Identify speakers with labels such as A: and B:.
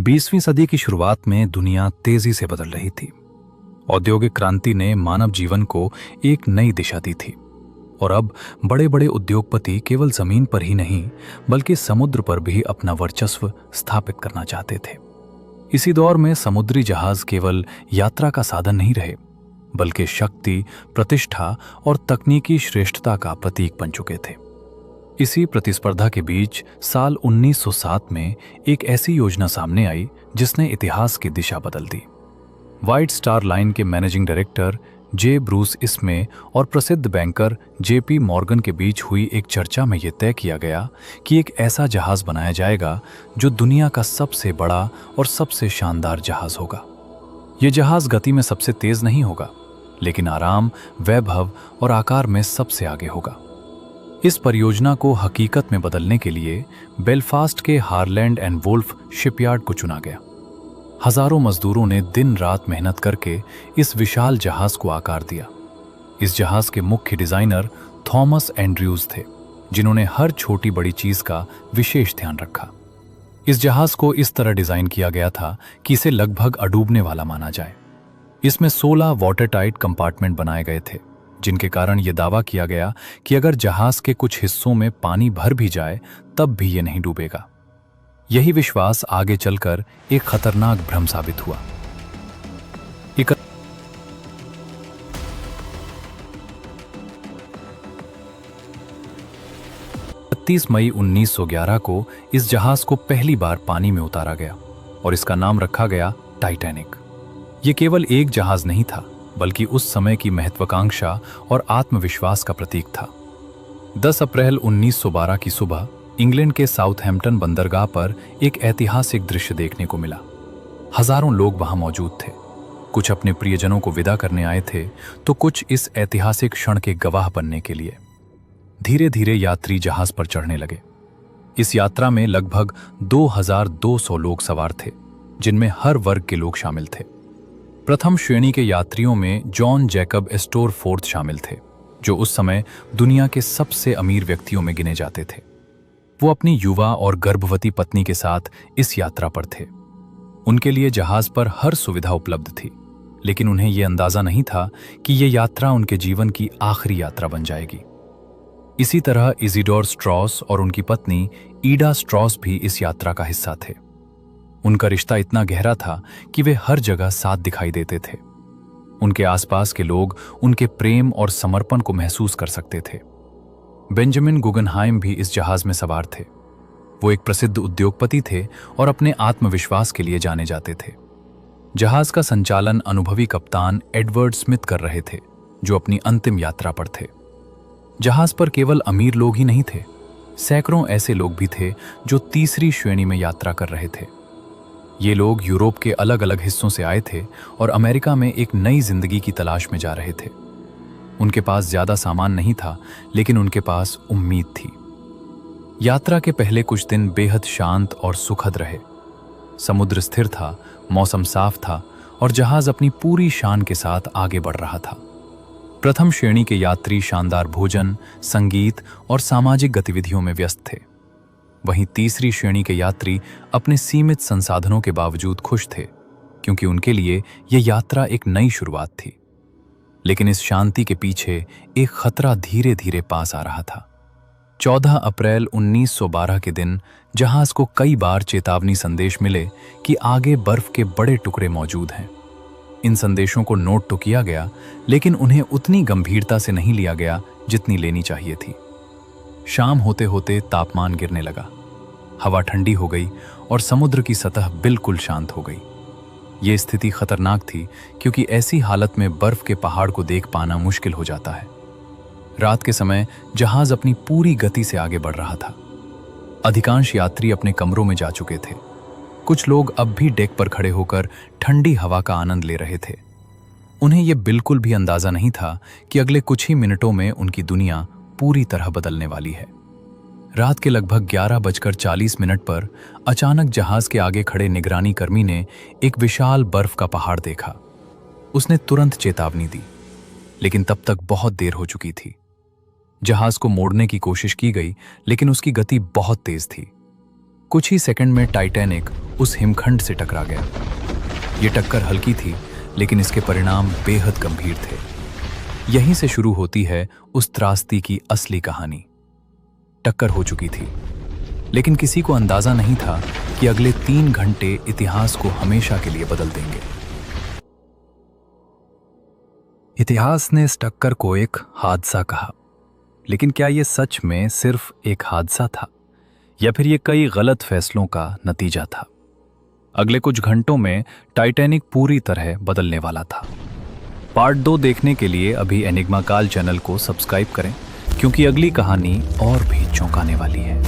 A: 20वीं सदी की शुरुआत में दुनिया तेजी से बदल रही थी। औद्योगिक क्रांति ने मानव जीवन को एक नई दिशा दी थी और अब बड़े बड़े उद्योगपति केवल जमीन पर ही नहीं बल्कि समुद्र पर भी अपना वर्चस्व स्थापित करना चाहते थे। इसी दौर में समुद्री जहाज केवल यात्रा का साधन नहीं रहे बल्कि शक्ति, प्रतिष्ठा और तकनीकी श्रेष्ठता का प्रतीक बन चुके थे। इसी प्रतिस्पर्धा के बीच साल 1907 में एक ऐसी योजना सामने आई जिसने इतिहास की दिशा बदल दी। व्हाइट स्टार लाइन के मैनेजिंग डायरेक्टर जे ब्रूस इसमे और प्रसिद्ध बैंकर जेपी मॉर्गन के बीच हुई एक चर्चा में यह तय किया गया कि एक ऐसा जहाज बनाया जाएगा जो दुनिया का सबसे बड़ा और सबसे शानदार जहाज होगा। यह जहाज गति में सबसे तेज नहीं होगा, लेकिन आराम, वैभव और आकार में सबसे आगे होगा। इस परियोजना को हकीकत में बदलने के लिए बेलफास्ट के हारलैंड एंड वुल्फ शिपयार्ड को चुना गया। हजारों मजदूरों ने दिन रात मेहनत करके इस विशाल जहाज को आकार दिया। इस जहाज के मुख्य डिजाइनर थॉमस एंड्रयूज थे, जिन्होंने हर छोटी बड़ी चीज का विशेष ध्यान रखा। इस जहाज को इस तरह डिजाइन किया गया था कि इसे लगभग अडूबने वाला माना जाए। इसमें 16 वाटरटाइट कंपार्टमेंट बनाए गए थे, जिनके कारण यह दावा किया गया कि अगर जहाज के कुछ हिस्सों में पानी भर भी जाए तब भी यह नहीं डूबेगा। यही विश्वास आगे चलकर एक खतरनाक भ्रम साबित हुआ। 31 मई 1911 को इस जहाज को पहली बार पानी में उतारा गया और इसका नाम रखा गया टाइटैनिक। यह केवल एक जहाज नहीं था, बल्कि उस समय की महत्वाकांक्षा और आत्मविश्वास का प्रतीक था। 10 अप्रैल 1912 की सुबह इंग्लैंड के साउथहैम्पटन बंदरगाह पर एक ऐतिहासिक दृश्य देखने को मिला। हजारों लोग वहां मौजूद थे। कुछ अपने प्रियजनों को विदा करने आए थे तो कुछ इस ऐतिहासिक क्षण के गवाह बनने के लिए। धीरे धीरे यात्री जहाज पर चढ़ने लगे। इस यात्रा में लगभग 2200 लोग सवार थे, जिनमें हर वर्ग के लोग शामिल थे। प्रथम श्रेणी के यात्रियों में जॉन जैकब एस्टोर फोर्थ शामिल थे, जो उस समय दुनिया के सबसे अमीर व्यक्तियों में गिने जाते थे। वो अपनी युवा और गर्भवती पत्नी के साथ इस यात्रा पर थे। उनके लिए जहाज पर हर सुविधा उपलब्ध थी, लेकिन उन्हें यह अंदाजा नहीं था कि यह यात्रा उनके जीवन की आखिरी यात्रा बन जाएगी। इसी तरह इज़िडोर स्ट्रॉस और उनकी पत्नी ईडा स्ट्रॉस भी इस यात्रा का हिस्सा थे। उनका रिश्ता इतना गहरा था कि वे हर जगह साथ दिखाई देते थे। उनके आसपास के लोग उनके प्रेम और समर्पण को महसूस कर सकते थे। बेंजामिन गुगनहाइम भी इस जहाज में सवार थे। वो एक प्रसिद्ध उद्योगपति थे और अपने आत्मविश्वास के लिए जाने जाते थे। जहाज का संचालन अनुभवी कप्तान एडवर्ड स्मिथ कर रहे थे, जो अपनी अंतिम यात्रा पर थे। जहाज पर केवल अमीर लोग ही नहीं थे, सैकड़ों ऐसे लोग भी थे जो तीसरी श्रेणी में यात्रा कर रहे थे। ये लोग यूरोप के अलग अलग हिस्सों से आए थे और अमेरिका में एक नई जिंदगी की तलाश में जा रहे थे। उनके पास ज्यादा सामान नहीं था, लेकिन उनके पास उम्मीद थी। यात्रा के पहले कुछ दिन बेहद शांत और सुखद रहे। समुद्र स्थिर था, मौसम साफ था और जहाज अपनी पूरी शान के साथ आगे बढ़ रहा था। प्रथम श्रेणी के यात्री शानदार भोजन, संगीत और सामाजिक गतिविधियों में व्यस्त थे। वहीं तीसरी श्रेणी के यात्री अपने सीमित संसाधनों के बावजूद खुश थे, क्योंकि उनके लिए यह यात्रा एक नई शुरुआत थी। लेकिन इस शांति के पीछे एक खतरा धीरे धीरे पास आ रहा था। 14 अप्रैल 1912 के दिन जहाज को कई बार चेतावनी संदेश मिले कि आगे बर्फ के बड़े टुकड़े मौजूद हैं। इन संदेशों को नोट तो किया गया, लेकिन उन्हें उतनी गंभीरता से नहीं लिया गया जितनी लेनी चाहिए थी। शाम होते होते तापमान गिरने लगा, हवा ठंडी हो गई और समुद्र की सतह बिल्कुल शांत हो गई। ये स्थिति खतरनाक थी, क्योंकि ऐसी हालत में बर्फ के पहाड़ को देख पाना मुश्किल हो जाता है। रात के समय जहाज अपनी पूरी गति से आगे बढ़ रहा था। अधिकांश यात्री अपने कमरों में जा चुके थे। कुछ लोग अब भी डेक पर खड़े होकर ठंडी हवा का आनंद ले रहे थे। उन्हें यह बिल्कुल भी अंदाजा नहीं था कि अगले कुछ ही मिनटों में उनकी दुनिया पूरी तरह बदलने वाली है। रात के लगभग 11:40 पर अचानक जहाज के आगे खड़े निगरानी कर्मी ने एक विशाल बर्फ का पहाड़ देखा। उसने तुरंत चेतावनी दी, लेकिन तब तक बहुत देर हो चुकी थी। जहाज को मोड़ने की कोशिश की गई, लेकिन उसकी गति बहुत तेज थी। कुछ ही सेकंड में टाइटैनिक उस हिमखंड से टकरा गया। ये टक्कर हल्की थी, लेकिन इसके परिणाम बेहद गंभीर थे। यहीं से शुरू होती है उस त्रासदी की असली कहानी। टक्कर हो चुकी थी, लेकिन किसी को अंदाजा नहीं था कि अगले 3 घंटे इतिहास को हमेशा के लिए बदल देंगे। इतिहास ने इस टक्कर को एक हादसा कहा, लेकिन क्या यह सच में सिर्फ एक हादसा था या फिर यह कई गलत फैसलों का नतीजा था? अगले कुछ घंटों में टाइटैनिक पूरी तरह बदलने वाला था। पार्ट 2 देखने के लिए अभी एनिग्मा काल चैनल को सब्सक्राइब करें, क्योंकि अगली कहानी और भी चौंकाने वाली है।